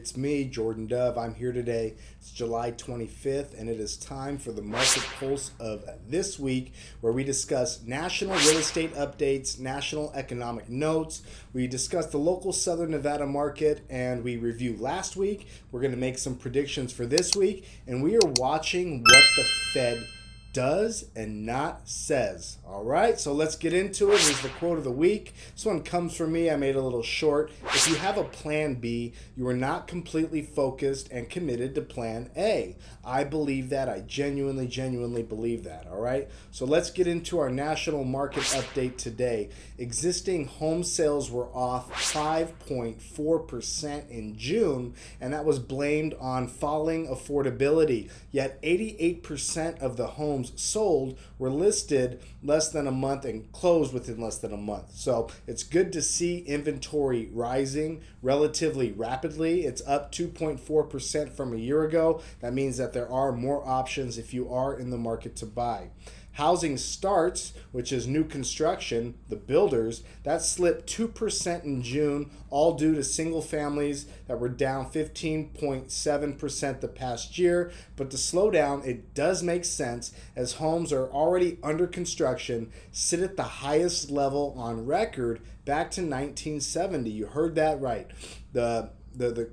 It's me, Jordan Dove. I'm here today. It's July 25th, and it is time for the Market Pulse of this week, where we discuss national real estate updates, national economic notes. We discuss the local Southern Nevada market, and we review last week. We're going to make some predictions for this week, and we are watching what the Fed does and not says. All right, so let's get into it. Here's the quote of the week. This one comes from me. I made it a little short. If you have a plan B, you are not completely focused and committed to plan A. I believe that. I genuinely believe that. All right, so let's get into our national market update today. Existing home sales were off 5.4% in June, and that was blamed on falling affordability. Yet 88% of the homes sold were listed less than a month and closed within less than a month. So it's good to see inventory rising relatively rapidly. It's up 2.4% from a year ago. That means that there are more options if you are in the market to buy. Housing starts, which is new construction, the builders, that slipped 2% in June, all due to single families that were down 15.7% the past year. But the slowdown, it does make sense as homes are already under construction, sit at the highest level on record back to 1970. You heard that right. The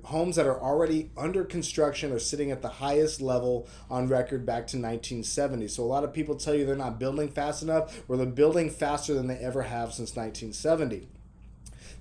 homes that are already under construction are sitting at the highest level on record back to 1970. So a lot of people tell you they're not building fast enough. Well, they're building faster than they ever have since 1970.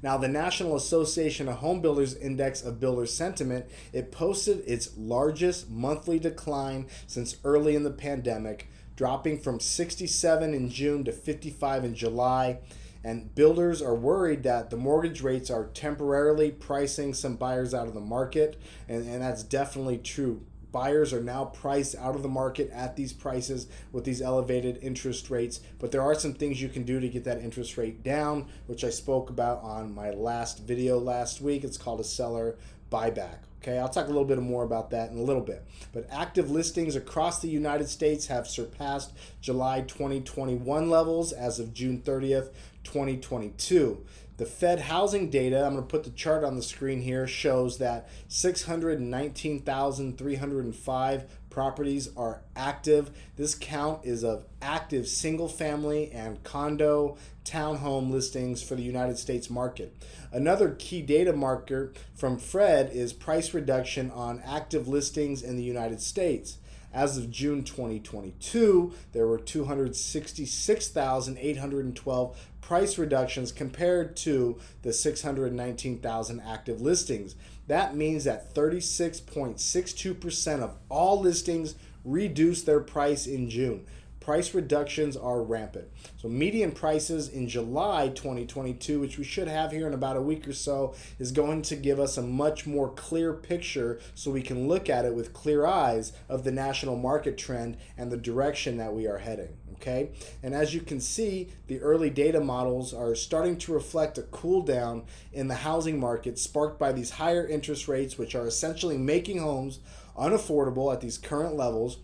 Now, the National Association of Home Builders Index of Builder Sentiment, it posted its largest monthly decline since early in the pandemic, dropping from 67 in June to 55 in July. And builders are worried that the mortgage rates are temporarily pricing some buyers out of the market, and that's definitely true. Buyers are now priced out of the market at these prices with these elevated interest rates, but there are some things you can do to get that interest rate down, which I spoke about on my last video last week. It's called a seller buyback. Okay, I'll talk a little bit more about that in a little bit. But active listings across the United States have surpassed July 2021 levels as of June 30th, 2022. The Fed housing data, I'm going to put the chart on the screen here, shows that 619,305 properties are active. This count is of active single family and condo townhome listings for the United States market. Another key data marker from Fred is price reduction on active listings in the United States. As of June 2022, there were 266,812 price reductions compared to the 619,000 active listings. That means that 36.62% of all listings reduced their price in June. Price reductions are rampant. So median prices in July 2022, which we should have here in about a week or so, is going to give us a much more clear picture so we can look at it with clear eyes of the national market trend and the direction that we are heading. Okay, and as you can see, the early data models are starting to reflect a cool down in the housing market sparked by these higher interest rates, which are essentially making homes unaffordable at these current levels.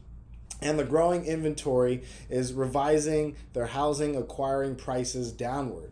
And the growing inventory is revising their housing acquiring prices downward.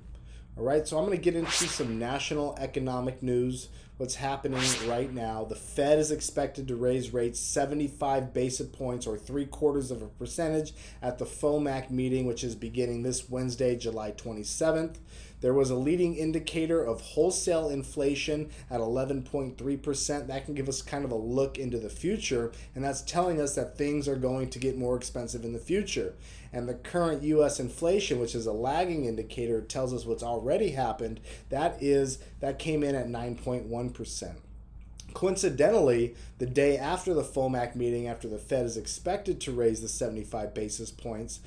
All right, so I'm going to get into some national economic news, what's happening right now. The Fed is expected to raise rates 75 basis points or 0.75% at the FOMC meeting, which is beginning this Wednesday, July 27th. There was a leading indicator of wholesale inflation at 11.3%. That can give us kind of a look into the future, and that's telling us that things are going to get more expensive in the future. And the current U.S. inflation, which is a lagging indicator, tells us what's already happened. That came in at 9.1%. Coincidentally, the day after the FOMC meeting, after the Fed is expected to raise the 75 basis points,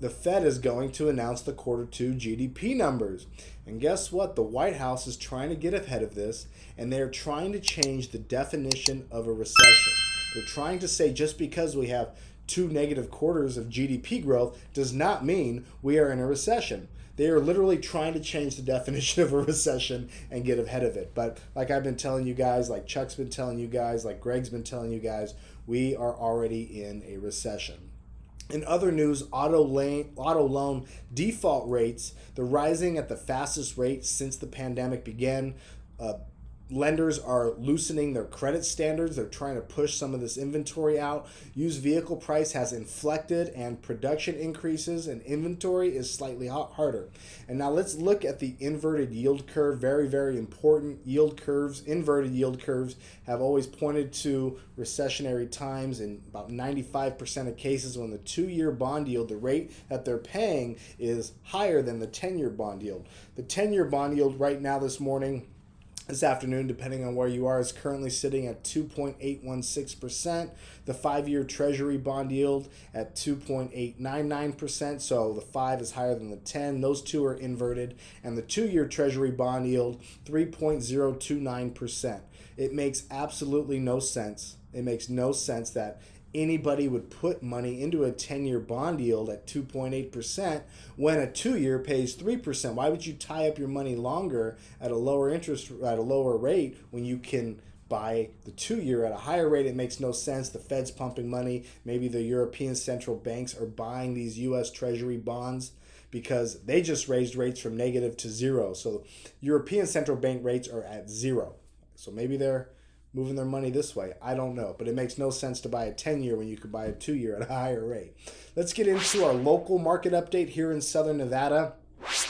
the Fed is going to announce the quarter two GDP numbers. And guess what? The White House is trying to get ahead of this, and they're trying to change the definition of a recession. They're trying to say just because we have 2 negative quarters of GDP growth does not mean we are in a recession. They are literally trying to change the definition of a recession and get ahead of it. But like I've been telling you guys, like Chuck's been telling you guys, like Greg's been telling you guys, we are already in a recession. In other news, auto loan default rates, they're rising at the fastest rate since the pandemic began. Lenders are loosening their credit standards. They're trying to push some of this inventory out. Used vehicle price has inflected and production increases and inventory is slightly harder. And now let's look at the inverted yield curve. Very, very important. Yield curves, inverted yield curves have always pointed to recessionary times in about 95% of cases when the 2-year bond yield, the rate that they're paying, is higher than the 10-year bond yield. The 10-year bond yield right now this afternoon, depending on where you are, is currently sitting at 2.816%. The 5-year Treasury bond yield at 2.899%. So the 5 is higher than the 10. Those two are inverted. And the 2-year Treasury bond yield, 3.029%. It makes absolutely no sense. It makes no sense that anybody would put money into a 10-year bond yield at 2.8% when a 2-year pays 3%. Why would you tie up your money longer at a lower rate when you can buy the 2-year at a higher rate? It makes no sense. The Fed's pumping money. Maybe the European central banks are buying these U.S. Treasury bonds because they just raised rates from negative to zero. So European central bank rates are at zero. So maybe they're moving their money this way. I don't know, but it makes no sense to buy a 10-year when you could buy a 2-year at a higher rate. Let's get into our local market update here in Southern Nevada.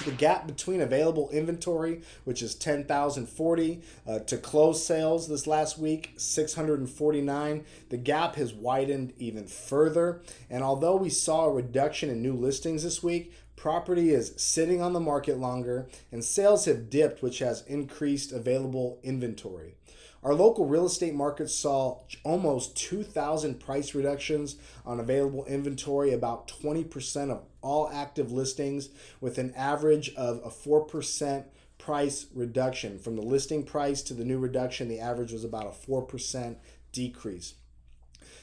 The gap between available inventory, which is 10,040, to closed sales this last week, 649. The gap has widened even further. And although we saw a reduction in new listings this week, property is sitting on the market longer and sales have dipped, which has increased available inventory. Our local real estate market saw almost 2,000 price reductions on available inventory, about 20% of all active listings, with an average of a 4% price reduction. From the listing price to the new reduction, the average was about a 4% decrease.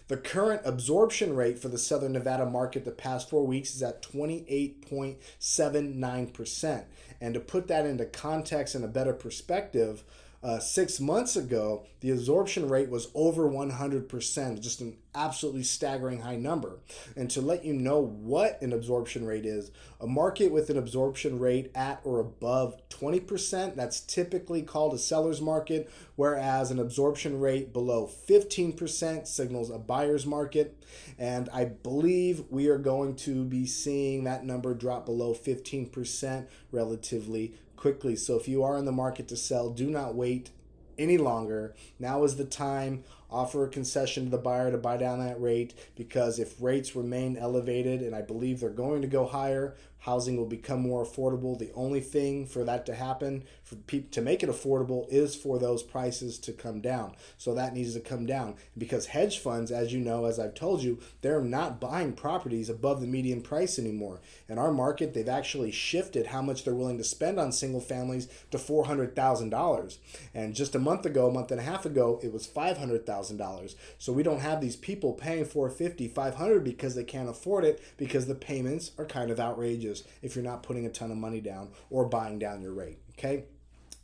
The current absorption rate for the Southern Nevada market the past 4 weeks is at 28.79%. And to put that into context and a better perspective, 6 months ago, the absorption rate was over 100%, just an absolutely staggering high number. And to let you know what an absorption rate is, a market with an absorption rate at or above 20%, that's typically called a seller's market, whereas an absorption rate below 15% signals a buyer's market. And I believe we are going to be seeing that number drop below 15% relatively quickly. So if you are in the market to sell, do not wait any longer. Now is the time. Offer a concession to the buyer to buy down that rate, because if rates remain elevated, and I believe they're going to go higher, housing will become more affordable. The only thing for that to happen, for people to make it affordable, is for those prices to come down. So that needs to come down, because hedge funds, as you know, as I've told you, they're not buying properties above the median price anymore. In our market, they've actually shifted how much they're willing to spend on single families to $400,000. And just a month and a half ago, it was $500,000. So we don't have these people paying $450,000, $500,000 because they can't afford it, because the payments are kind of outrageous if you're not putting a ton of money down or buying down your rate. Okay.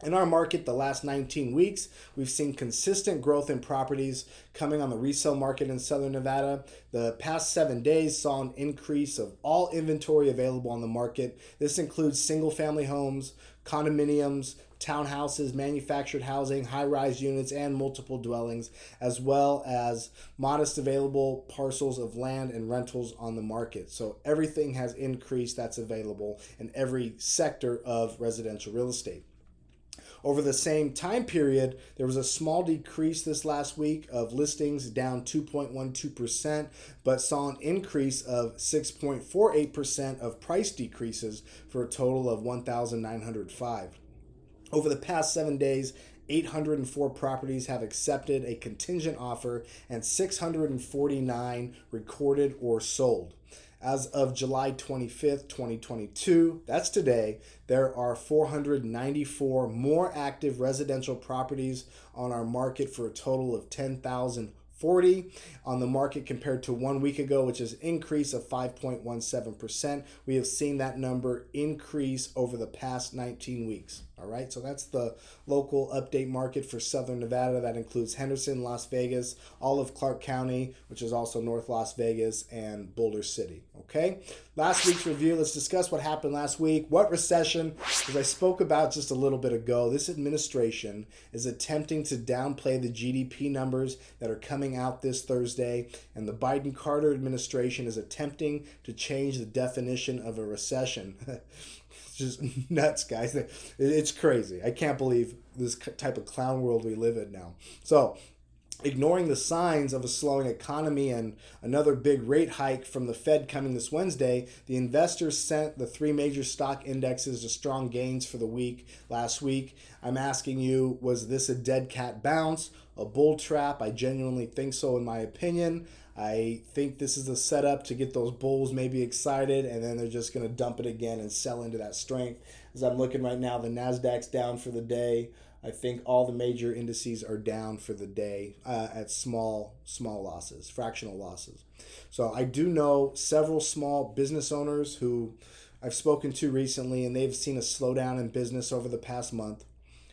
In our market, the last 19 weeks, we've seen consistent growth in properties coming on the resale market in Southern Nevada. The past 7 days saw an increase of all inventory available on the market. This includes single-family homes, condominiums, townhouses, manufactured housing, high-rise units, and multiple dwellings, as well as modest available parcels of land and rentals on the market. So everything has increased that's available in every sector of residential real estate. Over the same time period, there was a small decrease this last week of listings, down 2.12%, but saw an increase of 6.48% of price decreases for a total of 1,905. Over the past 7 days, 804 properties have accepted a contingent offer and 649 recorded or sold. As of July 25th, 2022, that's today, there are 494 more active residential properties on our market for a total of 10,040 on the market compared to 1 week ago, which is an increase of 5.17%. We have seen that number increase over the past 19 weeks. All right, so that's the local update market for Southern Nevada. That includes Henderson, Las Vegas, all of Clark County, which is also North Las Vegas, and Boulder City. Okay. Okay, last week's review. Let's discuss what happened last week. What recession? As I spoke about just a little bit ago, this administration is attempting to downplay the GDP numbers that are coming out this Thursday, and the Biden-Carter administration is attempting to change the definition of a recession. It's just nuts, guys. It's crazy. I can't believe this type of clown world we live in now. So, ignoring the signs of a slowing economy and another big rate hike from the Fed coming this Wednesday, the investors sent the three major stock indexes to strong gains for the week last week. I'm asking you, was this a dead cat bounce, a bull trap? I genuinely think so, in my opinion. I think this is a setup to get those bulls maybe excited, and then they're just going to dump it again and sell into that strength. As I'm looking right now, the NASDAQ's down for the day. I think all the major indices are down for the day at small losses, fractional losses. So I do know several small business owners who I've spoken to recently, and they've seen a slowdown in business over the past month.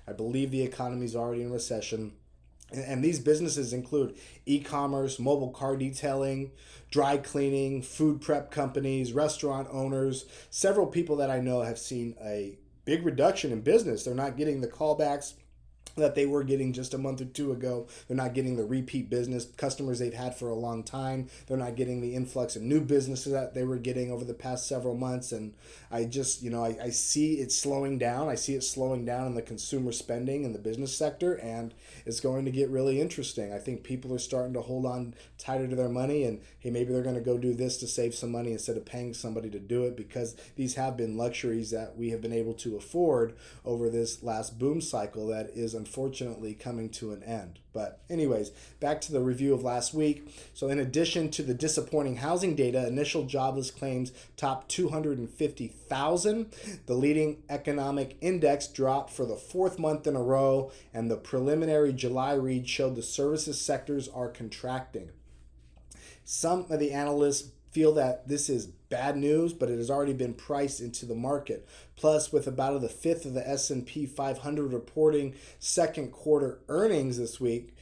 I believe the economy is already in recession. And these businesses include e-commerce, mobile car detailing, dry cleaning, food prep companies, restaurant owners. Several people that I know have seen a big reduction in business. They're not getting the callbacks that they were getting just a month or two ago. They're not getting the repeat business customers they've had for a long time. They're not getting the influx of new businesses that they were getting over the past several months. And I just, I see it slowing down. I see it slowing down in the consumer spending in the business sector, and it's going to get really interesting. I think people are starting to hold on tighter to their money, and hey, maybe they're going to go do this to save some money instead of paying somebody to do it, because these have been luxuries that we have been able to afford over this last boom cycle that is unfortunately coming to an end. But anyways, back to the review of last week. So in addition to the disappointing housing data, initial jobless claims topped 250,000. The leading economic index dropped for the fourth month in a row, and the preliminary July read showed the services sectors are contracting. Some of the analysts feel that this is bad news, but it has already been priced into the market. Plus, with about a fifth of the S&P 500 reporting second quarter earnings last week,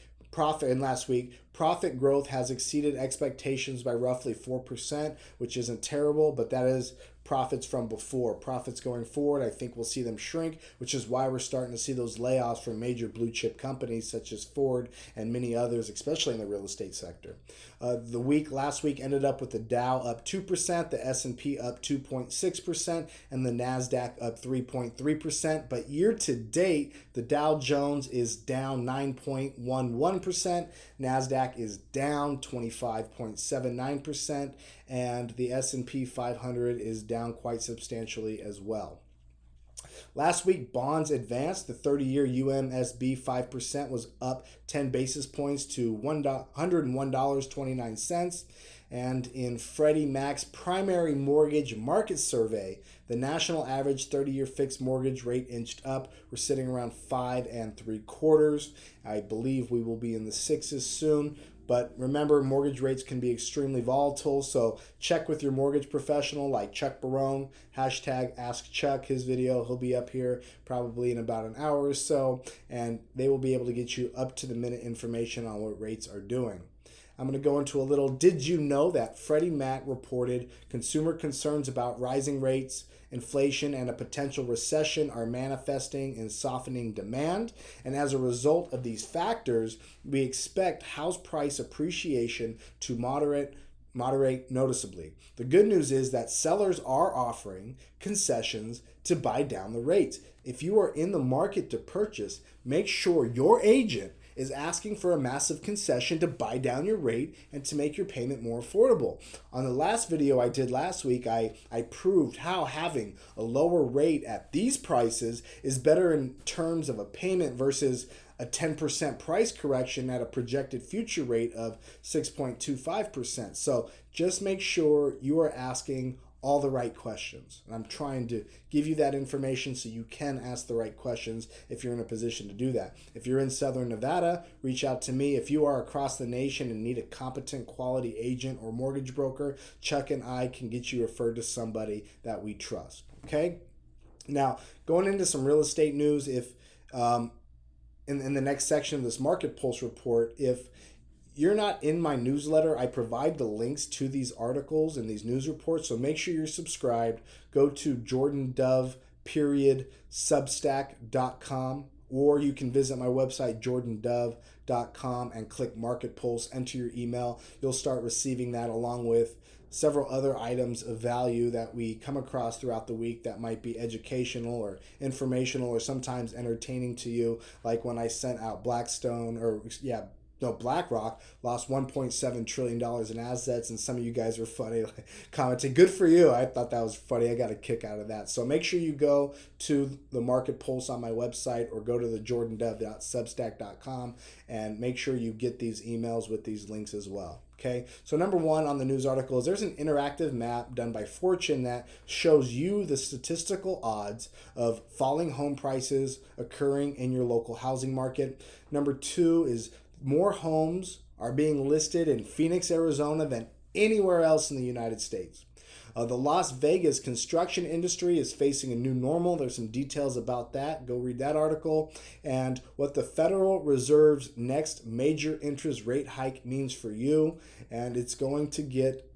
profit growth has exceeded expectations by roughly 4%, which isn't terrible, but that is profits from before. Profits going forward, I think we'll see them shrink, which is why we're starting to see those layoffs from major blue chip companies such as Ford and many others, especially in the real estate sector. Last week ended up with the Dow up 2%, the S&P up 2.6%, and the NASDAQ up 3.3%. But year to date, the Dow Jones is down 9.11%, NASDAQ is down 25.79%, and the S&P 500 is down quite substantially as well. Last week, bonds advanced. The 30-year UMSB 5% was up 10 basis points to $101.29. And in Freddie Mac's primary mortgage market survey, the national average 30-year fixed mortgage rate inched up. We're sitting around 5 3/4. I believe we will be in the 6s soon. But remember, mortgage rates can be extremely volatile, so check with your mortgage professional like Chuck Barone, hashtag Ask Chuck, his video. He'll be up here probably in about an hour or so, and they will be able to get you up-to-the-minute information on what rates are doing. I'm going to go into a little, did you know that Freddie Mac reported consumer concerns about rising rates, inflation, and a potential recession are manifesting in softening demand. And as a result of these factors, we expect house price appreciation to moderate noticeably. The good news is that sellers are offering concessions to buy down the rates. If you are in the market to purchase, make sure your agent is asking for a massive concession to buy down your rate and to make your payment more affordable. On the last video I did last week, I proved how having a lower rate at these prices is better in terms of a payment versus a 10% price correction at a projected future rate of 6.25%. So just make sure you are asking all the right questions. And I'm trying to give you that information so you can ask the right questions if you're in a position to do that. If you're in Southern Nevada, reach out to me. If you are across the nation and need a competent quality agent or mortgage broker, Chuck and I can get you referred to somebody that we trust. Okay? Now, going into some real estate news, if in the next section of this Market Pulse report, if you're not in my newsletter, I provide the links to these articles and these news reports. So make sure you're subscribed. Go to jordandove.substack.com, or you can visit my website, jordandove.com, and click Market Pulse, enter your email. You'll start receiving that along with several other items of value that we come across throughout the week that might be educational or informational or sometimes entertaining to you, like when I sent out BlackRock lost $1.7 trillion in assets, and some of you guys were funny, like, commenting, good for you. I thought that was funny. I got a kick out of that. So make sure you go to the Market Pulse on my website or go to the jordandove.substack.com and make sure you get these emails with these links as well. Okay, so number one on the news article is there's an interactive map done by Fortune that shows you the statistical odds of falling home prices occurring in your local housing market. Number two is more homes are being listed in Phoenix, Arizona than anywhere else in the United States. The Las Vegas construction industry is facing a new normal. There's some details about that. Go read that article. And what the Federal Reserve's next major interest rate hike means for you. And it's going to get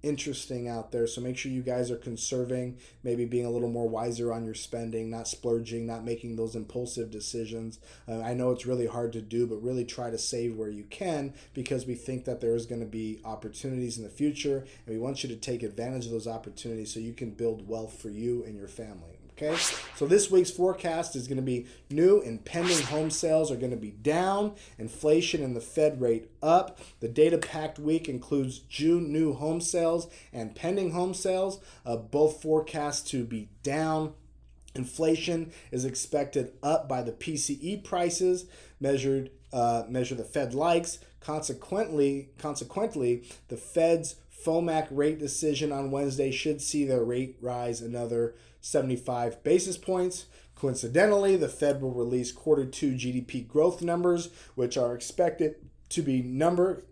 interesting out there. So make sure you guys are conserving, maybe being a little more wiser on your spending, not splurging, not making those impulsive decisions. I know it's really hard to do, but really try to save where you can, because we think that there is going to be opportunities in the future, and we want you to take advantage of those opportunities so you can build wealth for you and your family. Okay, so this week's forecast is going to be new and pending home sales are going to be down, inflation and the Fed rate up. The data-packed week includes June new home sales and pending home sales, both forecast to be down. Inflation is expected up by the PCE prices measure the Fed likes. Consequently, the Fed's FOMC rate decision on Wednesday should see their rate rise another 75 basis points. Coincidentally, the Fed will release quarter two GDP growth numbers, which are expected to be negative,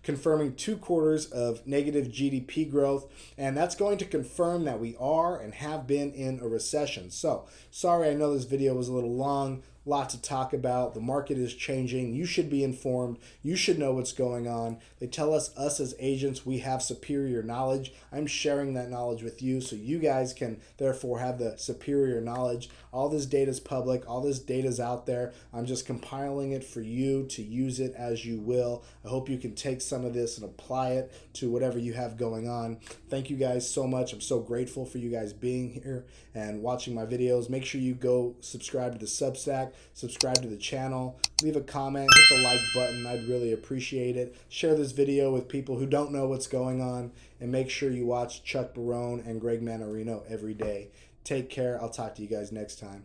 confirming 2 quarters of negative GDP growth, and that's going to confirm that we are and have been in a recession. So, sorry, I know this video was a little long. Lot to talk about. The market is changing. You should be informed. You should know what's going on. They tell us as agents, we have superior knowledge. I'm sharing that knowledge with you so you guys can therefore have the superior knowledge. All this data is public. All this data is out there. I'm just compiling it for you to use it as you will. I hope you can take some of this and apply it to whatever you have going on. Thank you guys so much. I'm so grateful for you guys being here and watching my videos. Make sure you go subscribe to the Substack. Subscribe to the channel, leave a comment, hit the like button. I'd really appreciate it. Share this video with people who don't know what's going on, and make sure you watch Chuck Barone and Greg Manarino every day. Take care. I'll talk to you guys next time.